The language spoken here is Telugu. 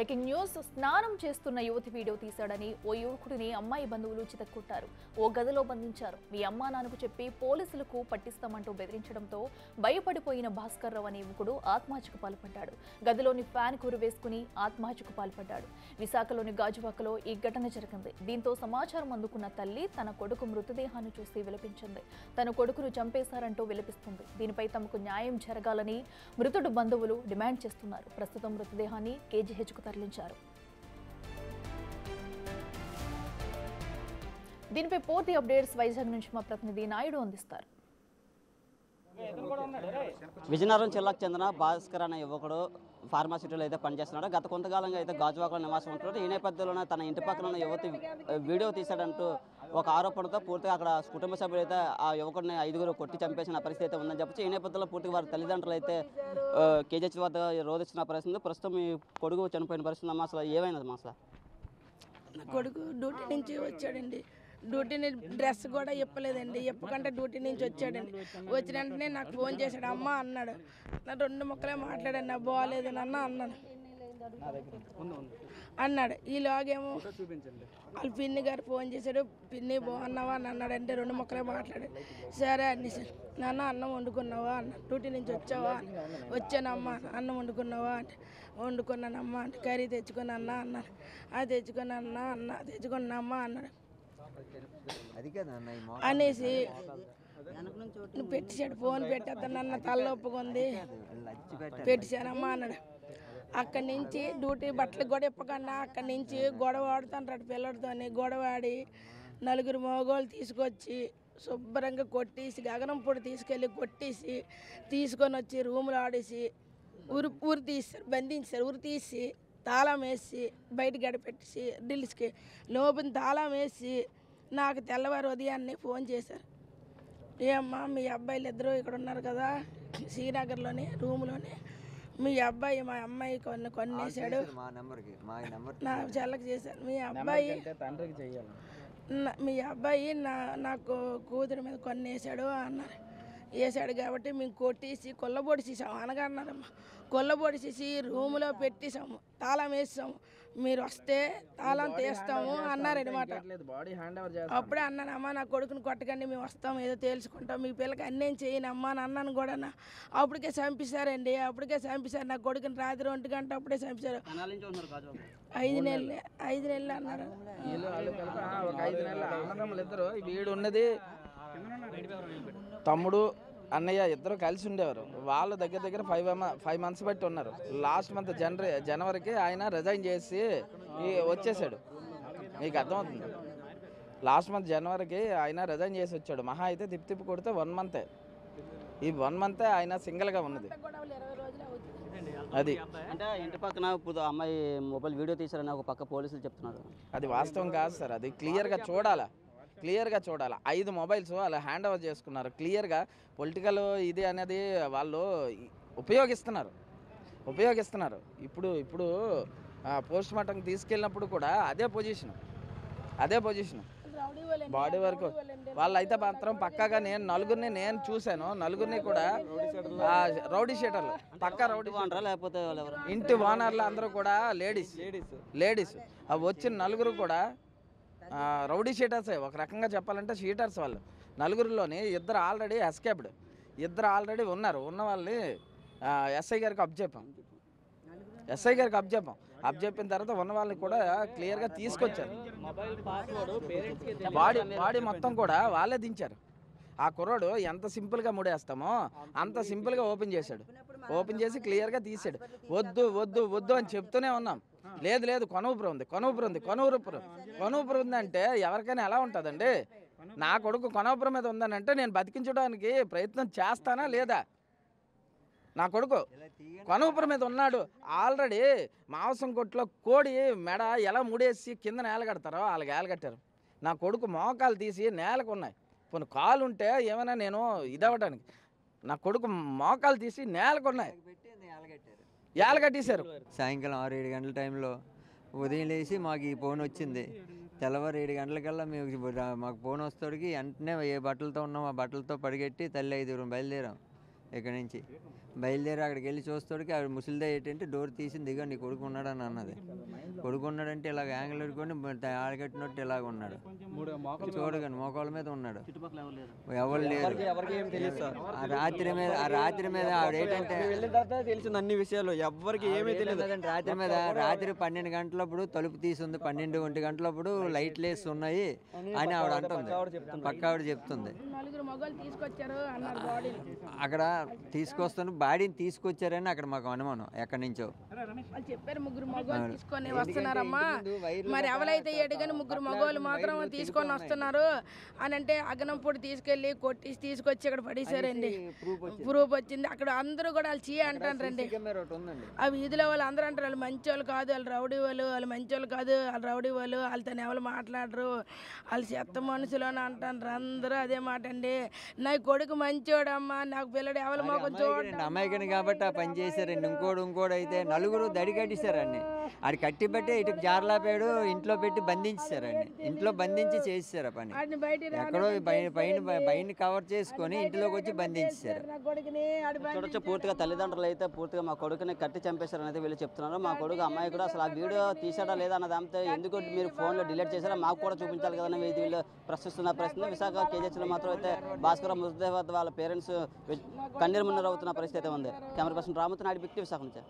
Breaking news. స్నానం చేస్తున్న యువతి వీడియో తీశాడని ఓ యువకుడిని అమ్మాయి బంధువులు చితక్కొట్టారు. ఓ గదిలో బంధించారు. మీ అమ్మా నాన్నకు చెప్పి పోలీసులకు పట్టిస్తామంటూ బెదిరించడంతో భయపడిపోయిన భాస్కర్ రావు అనే యువకుడు ఆత్మహత్యకు పాల్పడ్డాడు. గదిలోని ఫ్యాన్ కూర వేసుకుని ఆత్మహత్యకు పాల్పడ్డాడు. విశాఖలోని గాజువాకలో ఈ ఘటన జరిగింది. దీంతో సమాచారం అందుకున్న తల్లి తన కొడుకు మృతదేహాన్ని చూసి విలపించింది. తన కొడుకును చంపేశారంటూ విలపిస్తుంది. దీనిపై తమకు న్యాయం జరగాలని మృతుడు బంధువులు డిమాండ్ చేస్తున్నారు. ప్రస్తుతం మృతదేహాన్ని కేజీహెచ్కు తరలించారు. దీనిపై పూర్తి అప్డేట్స్ వైజాగ్ నుంచి మా ప్రతినిధి నాయుడు అందిస్తారు. విజయనగరం జిల్లాకు చెందిన భాస్కర్ అనే యువకుడు ఫార్మాసిటీలో అయితే పనిచేస్తున్నాడు. గత కొంతకాలంగా అయితే గాజువాకలో నివాసం ఉంటున్నాడు. ఈ నేపథ్యంలోనే తన ఇంటి పక్కన ఉన్న యువతి వీడియో తీశాడంటూ ఒక ఆరోపణతో పూర్తిగా అక్కడ కుటుంబ సభ్యులు అయితే ఆ యువకుడిని 5గురు కొట్టి చంపేసిన పరిస్థితి అయితే ఉందని చెప్పచ్చు. ఈ నేపథ్యంలో పూర్తిగా వారి తల్లిదండ్రులు అయితే కేజీహెచ్ వద్ద రోధిస్తున్న పరిస్థితి. ప్రస్తుతం ఈ కొడుకు చనిపోయిన పరిస్థితి అమ్మా, అసలు ఏమైందమ్మా? అసలు నా కొడుకు డ్యూటీ నుంచి వచ్చాడండి. డ్యూటీని డ్రెస్ కూడా ఇప్పలేదండి. ఇప్పకంటే డ్యూటీ నుంచి వచ్చాడండి. వచ్చిన వెంటనే నాకు ఫోన్ చేశాడు. అమ్మ అన్నాడు. నా 2 ముక్కలే మాట్లాడాను. నా బాగాలేదు నాన్న అన్నాను అన్నాడు. ఈలోగేమో వాళ్ళ పిన్ని గారు ఫోన్ చేశాడు. పిన్ని బాగున్నావా అని అన్నాడు. అంటే 2 ముక్కలే మాట్లాడాడు. సరే అన్ని సార్ నాన్న అన్నం వండుకున్నావా అన్న. డ్యూటీ నుంచి వచ్చావా? వచ్చానమ్మా. అన్నం వండుకున్నావా అంటే వండుకున్నానమ్మా అంటే కర్రీ తెచ్చుకుని అన్న అన్నాను. అది తెచ్చుకుని అన్న తెచ్చుకున్నామ్మా అన్నాడు. అనేసి పెట్టేశాడు. ఫోన్ పెట్టేస్తానన్న తలనొప్పుకుంది పెట్టేశానమ్మా అన్నాడు. అక్కడి నుంచి డ్యూటీ బట్టలు కూడా ఇప్పకుండా అక్కడి నుంచి గొడవ ఆడుతుంటాడు. పిల్లడితోని గొడవ ఆడి 4 మగవాళ్ళు తీసుకొచ్చి శుభ్రంగా కొట్టేసి గగనం పొడి తీసుకెళ్ళి కొట్టేసి తీసుకొని వచ్చి రూములు ఆడేసి ఊరు తీస్తారు, బంధించారు. ఊరు తీసి తాళం వేసి బయట గడిపెట్టేసి ఢిల్లీకి లోపల తాళం వేసి నాకు తెల్లవారు ఉదయాన్నే ఫోన్ చేశారు. ఏమ్మా మీ అబ్బాయిలు ఇద్దరు ఇక్కడ ఉన్నారు కదా శ్రీనగర్లోనే రూమ్లోనే. మీ అబ్బాయి మా అమ్మాయి కొన్నేసాడు. నా చెల్లకి చేశాను. మీ అబ్బాయి నాకు కూతురి మీద కొన్నేసాడు అన్నారు. వేసాడు కాబట్టి మేము కొట్టేసి కొల్లబొడిసేసాము అనగా అన్నారమ్మా. కొల్లబొడిసేసి రూములో పెట్టేసాము, తాళం వేసాము. మీరు వస్తే తాళం తీస్తాము అన్నారనమాట. అప్పుడే అన్నానమ్మా నా కొడుకుని కొట్టకండి, మేము వస్తాము, ఏదో తేల్చుకుంటాం, మీ పిల్లకి అన్నేం చేయనమ్మా అని అన్నాను కూడా. అప్పటికే చంపేశారండి. అప్పటికే చంపేశారు నా కొడుకుని. రాత్రి 1 గంట అప్పుడే చంపేశారు. 5 నెలలు అన్నారు. ఒక 5 నెలల అన్నదమ్ములు ఇద్దరు. వీడు ఉన్నది తమ్ముడు అన్నయ్య ఇద్దరు కలిసి ఉండేవారు. వాళ్ళు దగ్గర 5 మంత్స్ బట్టి ఉన్నారు. లాస్ట్ మంత్ జనవరికి ఆయన రిజైన్ చేసి వచ్చేసాడు. మీకు అర్థమవుతుంది. లాస్ట్ మంత్ జనవరికి ఆయన రిజైన్ చేసి వచ్చాడు. మహా అయితే తిప్పి కొడితే 1 మంతే. ఈ 1 మంతే ఆయన సింగిల్గా ఉన్నది. అది అంటే ఇంటి పక్కన అమ్మాయి మొబైల్ వీడియో తీశారని ఒక పక్క పోలీసులు చెప్తున్నారు. అది వాస్తవం కాదు సార్. అది క్లియర్గా చూడాలి. 5 మొబైల్స్ వాళ్ళు హ్యాండ్ ఓవర్ చేసుకున్నారు. క్లియర్గా పొలిటికల్ ఇది అనేది వాళ్ళు ఉపయోగిస్తున్నారు. ఇప్పుడు పోస్ట్ మార్టంకి తీసుకెళ్ళినప్పుడు కూడా అదే పొజిషన్ బాడీ వరకు. వాళ్ళు అయితే మాత్రం పక్కాగా నేను 4గురిని నేను చూశాను. 4గురిని కూడా రౌడీ షీటర్లు, పక్కా రౌడీ ఓనరా లేకపోతే ఇంటి ఓనర్లు అందరూ కూడా లేడీస్ వచ్చిన 4గురు కూడా రౌడీ షీటర్సే. ఒక రకంగా చెప్పాలంటే షీటర్స్ వాళ్ళు. 4గురిలోని 2 ఆల్రెడీ ఎస్కేప్డ్, 2 ఆల్రెడీ ఉన్నారు. ఉన్న వాళ్ళని ఎస్ఐ గారికి అబ్జెప్పాం. అబ్జెప్పిన తర్వాత ఉన్న వాళ్ళని కూడా క్లియర్గా తీసుకొచ్చారు. బాడీ మొత్తం కూడా వాళ్ళే దించారు. ఆ కుర్రాడు ఎంత సింపుల్గా ముడేస్తామో అంత సింపుల్గా ఓపెన్ చేసి క్లియర్గా తీసాడు. వద్దు అని చెప్తూనే ఉన్నాం. లేదు కొనూపురం ఉందంటే ఎవరికైనా ఎలా ఉంటుందండి? నా కొడుకు కొనూపురం మీద ఉందని అంటే నేను బతికించడానికి ప్రయత్నం చేస్తానా లేదా? నా కొడుకు కొనూపురం మీద ఉన్నాడు. ఆల్రెడీ మాంసం కొట్లో కోడి మెడ ఎలా ముడేసి కింద నేల కడతారో అలాగే నేల కట్టారు. నా కొడుకు మోకాలు తీసి నేలకు ఉన్నాయి. కొన్ని కాలు ఉంటే ఏమైనా నేను ఇదవ్వడానికి. నా కొడుకు మోకాలు తీసి నేలకున్నాయి, కట్టేశారు. సాయంకాలం 6-7 గంటల టైంలో ఉదయం లేచి మాకు ఈ ఫోన్ వచ్చింది. తెల్లవారు 7 గంటలకల్లా మాకు ఫోన్ వస్తాడికి వెంటనే ఏ బట్టలతో ఉన్నాం ఆ బట్టలతో పరిగెట్టి తల్లి 5 బయలుదేరాం. ఇక్కడ నుంచి బయలుదేరి అక్కడికి వెళ్ళి చూస్తాడికి ఆవిడ ముసలిదే ఏంటంటే డోర్ తీసి దిగా నీ కొడుకు ఉన్నాడని అన్నది. కొడుకు ఉన్నాడంటే ఇలాగ యాంగిల్ పెట్టుకొని ఆడగట్టినట్టు ఇలాగ ఉన్నాడు. చూడగానే మోకాళ్ళ మీద ఉన్నాడు. ఎవరు లేరు. ఆ రాత్రి మీద ఆవిడ ఏంటంటే తెలిసింది అన్ని విషయాలు ఎవరికి ఏమీ తెలియదు. రాత్రి 12 గంటలప్పుడు తలుపు తీసి ఉంది, 12-1 గంటలప్పుడు లైట్లు వేసి ఉన్నాయి అని ఆవిడ అంటుంది. పక్క ఆవిడ చెప్తుంది. అక్కడ తీసుకొస్తాను బాడీని తీసుకొచ్చారని అక్కడ మాకు అనుమానం. ఎక్కడి నుంచో చెప్పారు 3 మగవాళ్ళు తీసుకొని వస్తున్నారమ్మా. మరి ఎవరైతే ఏడుగాని 3 మగవాళ్ళు మాత్రం తీసుకొని వస్తున్నారు అని అంటే అగనంపూడి తీసుకెళ్లి కొట్టి తీసుకొచ్చి ఇక్కడ పడేసారండి. ప్రూఫ్ వచ్చింది. అక్కడ అందరూ కూడా వాళ్ళు చీ అంటారండి. ఆ వీధిలో వాళ్ళు అందరూ అంటారు వాళ్ళు మంచి వాళ్ళు కాదు, వాళ్ళు రౌడీ వాళ్ళు, వాళ్ళు మంచి వాళ్ళు కాదు, వాళ్ళు రౌడీ వాళ్ళు, వాళ్ళతో ఎవరు మాట్లాడరు, వాళ్ళు చెత్త మనుషులు అని అంటారు. అందరూ అదే మాట అండి. నా కొడుకు మంచోడమ్మా, నాకు పిల్లడు ఎవరు మాకు చూడండి అమ్మాయికని కాబట్టి ఆ పని చేశారండి. ఇంకోడు అయితే నలుగురు దడి కట్టిస్తారండి. ఆడు కట్టి పెట్టి ఇటు జారలాపాడు, ఇంట్లో పెట్టి బంధించారండి. ఇంట్లో బంధించి చేసేసారు ఆ పని. ఎక్కడో పైన కవర్ చేసుకొని ఇంట్లోకి వచ్చి బంధించారు. చూడొచ్చు పూర్తిగా తల్లిదండ్రులు అయితే పూర్తిగా మా కొడుకుని కట్టి చంపేశారని అయితే వీళ్ళు చెప్తున్నారు. మా కొడుకు అమ్మాయి కూడా అసలు ఆ వీడియో తీసాడా లేదా అన్నది అంతే, ఎందుకు మీరు ఫోన్లో డిలీట్ చేశారో మాకు కూడా చూపించాలి కదా అని వీళ్ళు ప్రశ్నిస్తున్న ప్రశ్న. విశాఖ కేజీహెచ్లో మాత్రం అయితే భాస్కర్ మృతదేహ వాళ్ళ పేరెంట్స్ కన్నీరు మున్నీరు అవుతున్న పరిస్థితి అయితే ఉంది. కెమెరా పర్సన్ రామతో నాయుడు, బిగ్ టీవీ విశాఖ నుంచి.